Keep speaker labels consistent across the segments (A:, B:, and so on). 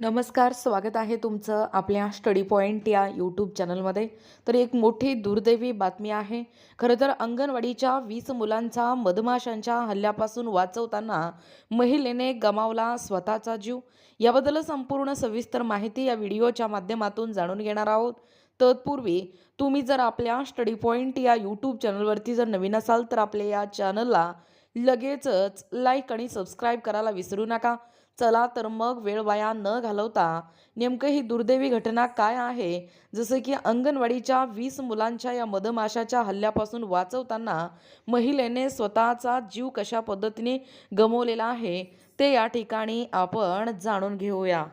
A: नमस्कार, स्वागत आहे तुमचं आपल्या स्टडी पॉईंट या यूट्यूब चॅनलमध्ये. तर एक मोठी दुर्दैवी बातमी आहे. खरं तर अंगणवाडीच्या 20 मुलांचा मधमाशांच्या हल्ल्यापासून वाचवताना महिलेने गमावला स्वतःचा जीव. याबद्दल संपूर्ण सविस्तर माहिती या व्हिडिओच्या माध्यमातून जाणून घेणार आहोत. तत्पूर्वी तुम्ही जर आपल्या स्टडी पॉईंट या यूट्यूब चॅनलवरती जर नवीन असाल तर आपल्या या चॅनलला लगेचच लाईक आणि सबस्क्राईब करायला विसरू नका. चला तर मग वेळ वाया न घालवता नेमकं ही दुर्दैवी घटना काय आहे, जसं की अंगणवाडीच्या 20 मुलांच्या या मधमाशाच्या हल्ल्यापासून वाचवताना महिलेने स्वतःचा जीव कशा पद्धतीने गमावलेला आहे ते या ठिकाणी आपण जाणून घेऊया.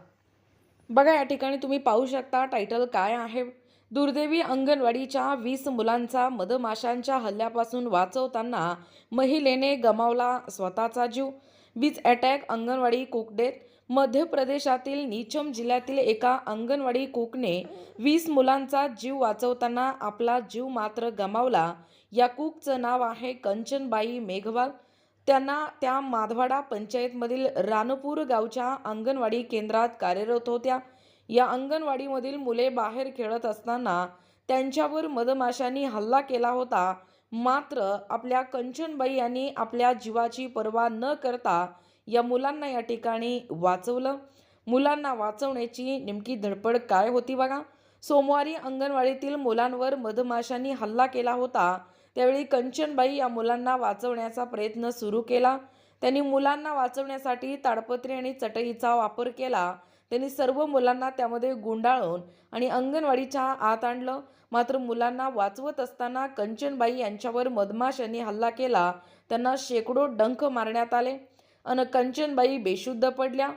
A: बघा, या ठिकाणी तुम्ही पाहू शकता टायटल काय आहे. दुर्दैवी अंगणवाडीच्या 20 मुलांचा मधमाशांच्या हल्ल्यापासून वाचवताना महिलेने गमावला स्वतःचा जीव. वीज अटॅक अंगणवाडी कुक डेथ. मध्य प्रदेशातील नीमच जिल्ह्यातील एका अंगणवाडी कुकने 20 मुलांचा जीव वाचवताना आपला जीव मात्र गमावला. या कुकचं नाव आहे कंचनबाई मेघवाल. त्यांना त्या माधवाडा पंचायतमधील रानपूर गावच्या अंगणवाडी केंद्रात कार्यरत होत्या. या अंगणवाडीमधील मुले बाहेर खेळत असताना त्यांच्यावर मधमाशांनी हल्ला केला होता. मात्र आपल्या कंचनबाई यांनी आपल्या जीवाची पर्वा न करता या मुलांना या ठिकाणी वाचवलं. मुलांना वाचवण्याची नेमकी धडपड काय होती बघा. सोमवारी अंगणवाडीतील मुलांवर मधमाशांनी हल्ला केला होता. त्यावेळी कंचनबाई या मुलांना वाचवण्याचा प्रयत्न सुरू केला. त्यांनी मुलांना वाचवण्यासाठी ताडपत्री आणि चटईचा वापर केला. त्यांनी सर्व मुलांना त्यामध्ये गुंडाळून आणि अंगणवाडीच्या आत आणलं. मात्र मुलांना वाचवत असताना कंचनबाई यांच्यावर मधमाशांनी हल्ला केला. त्यांना शेकडो डंख मारण्यात आले अन कंचनबाई बेशुद्ध पडल्या.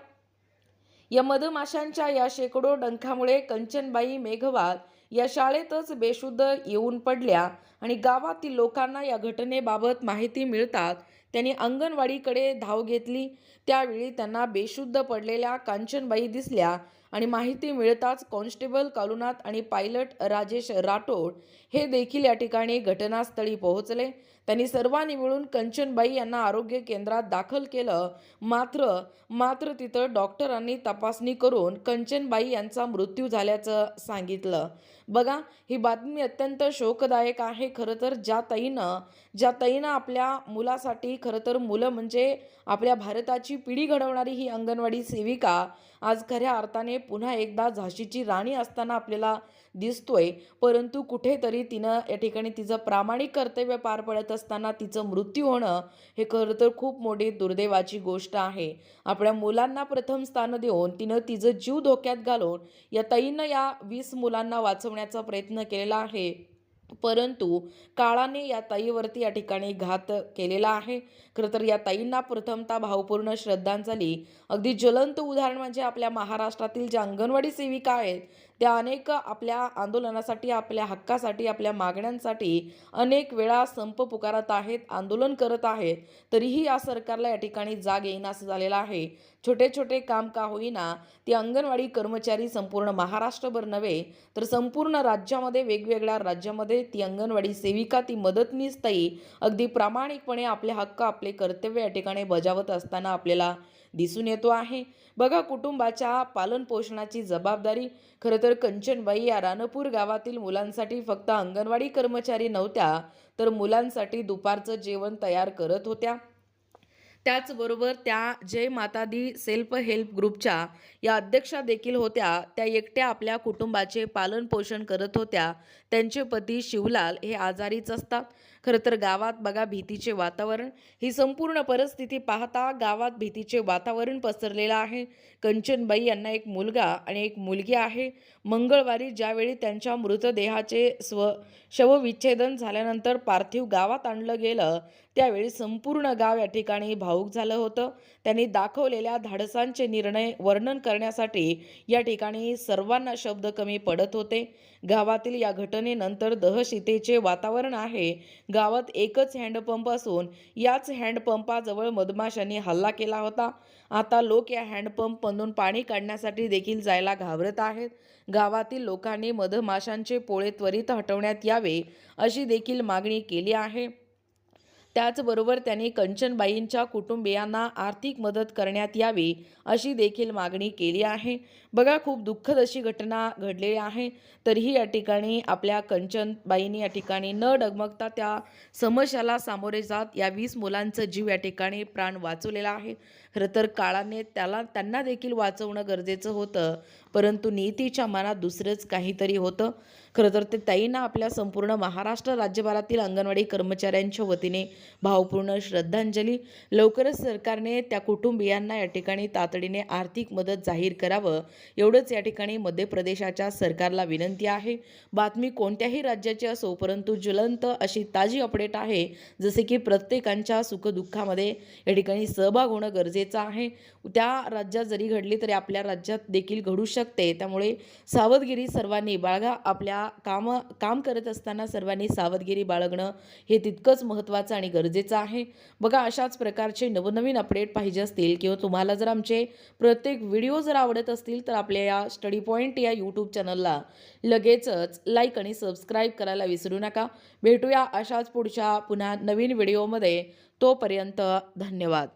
A: या मधमाशांच्या या शेकडो डंखामुळे कंचनबाई मेघवाल या शाळेतच बेशुद्ध येऊन पडल्या आणि गावातील लोकांना या घटनेबाबत माहिती मिळतात त्यांनी अंगणवाडीकडे धाव घेतली. त्यावेळी त्यांना बेशुद्ध पडलेल्या कांचनबाई दिसल्या आणि माहिती मिळताच कॉन्स्टेबल कालुनाथ आणि पायलट राजेश राठोड हे देखील या ठिकाणी घटनास्थळी पोहोचले. त्यांनी सर्वांनी मिळून कंचनबाई यांना आरोग्य केंद्रात दाखल केलं. मात्र तिथं डॉक्टरांनी तपासणी करून कंचनबाई यांचा मृत्यू झाल्याचं सांगितलं. बघा, ही बातमी अत्यंत शोकदायक आहे. खरं तर ज्या ताईनं आपल्या मुलासाठी, खरं तर मुलं म्हणजे आपल्या भारताची पिढी घडवणारी ही अंगणवाडी सेविका आज खऱ्या अर्थाने पुन्हा एकदा झाशीची राणी असताना आपल्याला दिसतोय. परंतु कुठेतरी तिनं या ठिकाणी तिचं प्रामाणिक कर्तव्य पार पडत असताना तिचं मृत्यू होणं हे खरं तर खूप मोठी दुर्दैवाची गोष्ट आहे. आपल्या मुलांना प्रथम स्थान देऊन तिनं तिचं जीव धोक्यात घालून या ताईनं या 20 मुलांना वाचवण्याचा प्रयत्न केलेला आहे. परंतु काळाने या ताईवरती या ठिकाणी घात केलेला आहे. खरं तर या ताईंना प्रथमतः भावपूर्ण श्रद्धांजली. अगदी ज्वलंत उदाहरण म्हणजे आपल्या महाराष्ट्रातील ज्या अंगणवाडी सेविका आहेत त्या अनेक आपल्या आंदोलनासाठी, आपल्या हक्कासाठी, आपल्या मागण्यांसाठी अनेक वेळा संप पुकारत आहेत, आंदोलन करत आहेत. तरीही या सरकारला या ठिकाणी जाग येईनासं झालेलं आहे. छोटे छोटे काम का होईना ते अंगणवाडी कर्मचारी संपूर्ण महाराष्ट्रभर नव्हे तर संपूर्ण राज्यामध्ये, वेगवेगळ्या राज्यामध्ये ती अंगणवाडी सेविका, ती मदतनीस ताई अगदी प्रामाणिकपणे आपले हक्क, आपले कर्तव्य या ठिकाणी बजावत असताना आपल्याला दिसून येतो आहे. बघा, कुटुंबाच्या पालनपोषणाची जबाबदारी खरं तर कंचनबाई या रानपूर गावातील मुलांसाठी फक्त अंगणवाडी कर्मचारी नव्हत्या तर मुलांसाठी दुपारचं जेवण तयार करत होत्या. त्याचबरोबर त्या जय माता दी सेल्फ हेल्प ग्रुपच्या या अध्यक्षा देखील होत्या. त्या एकट्या आपल्या कुटुंबाचे पालनपोषण करत होत्या. त्यांचे पती शिवलाल हे आजारीच असतात. खरं तर गावात बघा भीतीचे वातावरण. ही संपूर्ण परिस्थिती पाहता गावात भीतीचे वातावरण पसरलेलं आहे. कंचनबाई यांना एक मुलगा आणि एक मुलगी आहे. मंगळवारी ज्यावेळी त्यांच्या मृतदेहाचे शवविच्छेदन झाल्यानंतर पार्थिव गावात आणलं गेलं त्यावेळी संपूर्ण गाव या ठिकाणी भावूक झालं होतं. त्यांनी दाखवलेल्या धाडसांचे निर्णय वर्णन करण्यासाठी या ठिकाणी सर्वांना शब्द कमी पडत होते. गावातील या घटनेनंतर दहशतीचे वातावरण आहे. गावात एकच हँडपंप असून याच हँडपंपाजवळ मधमाशांनी हल्ला केला होता. आता लोक या हँडपंपमधून पाणी काढण्यासाठी देखील जायला घाबरत आहेत. गावातील लोकांनी मधमाशांचे पोळे त्वरित हटवण्यात यावे अशी देखील मागणी केली आहे. त्याचबरोबर त्यांनी कंचनबाईंच्या कुटुंबियांना आर्थिक मदत करण्यात यावी अशी देखील मागणी केली आहे. बघा, खूप दुःखद अशी घटना घडलेली आहे. तरीही या ठिकाणी आपल्या कंचनबाईंनी या ठिकाणी न डगमगता त्या समस्याला सामोरे जात या 20 मुलांचा जीव या ठिकाणी प्राण वाचवलेला आहे. खरं तर काळाने त्यांना देखील वाचवणं गरजेचं होतं, परंतु नियतीच्या मनात दुसरंच काहीतरी होतं. खरं तर ते ताईंना आपल्या संपूर्ण महाराष्ट्र राज्यभरातील अंगणवाडी कर्मचाऱ्यांच्या वतीने भावपूर्ण श्रद्धांजली. लवकरच सरकारने त्या कुटुंबियांना या ठिकाणी तातडीने आर्थिक मदत जाहीर करावं, एवढंच या ठिकाणी मध्य प्रदेशाच्या सरकारला विनंती आहे. बातमी कोणत्याही राज्याची असो, परंतु ज्वलंत अशी ताजी अपडेट आहे. जसे की प्रत्येकांच्या सुखदुःखामध्ये या ठिकाणी सहभाग होणं गरजेचं आहे. त्या राज्यात जरी घडली तरी आपल्या राज्यात देखील घडू शकते. त्यामुळे सावधगिरी सर्वांनी बाळगा. आपल्या काम करत असताना सर्वांनी सावधगिरी बाळगणं हे तितकंच महत्त्वाचं आणि गरजेचं आहे. बघा, अशाच प्रकारचे नवनवीन अपडेट पाहिजे असतील किंवा तुम्हाला जर आमचे प्रत्येक व्हिडिओ जर आवडत असतील तर आपल्या या स्टडी पॉईंट या यूट्यूब चॅनलला लगेचच लाईक आणि सबस्क्राईब करायला विसरू नका. भेटूया अशाच पुढच्या पुन्हा नवीन व्हिडिओमध्ये. तोपर्यंत धन्यवाद.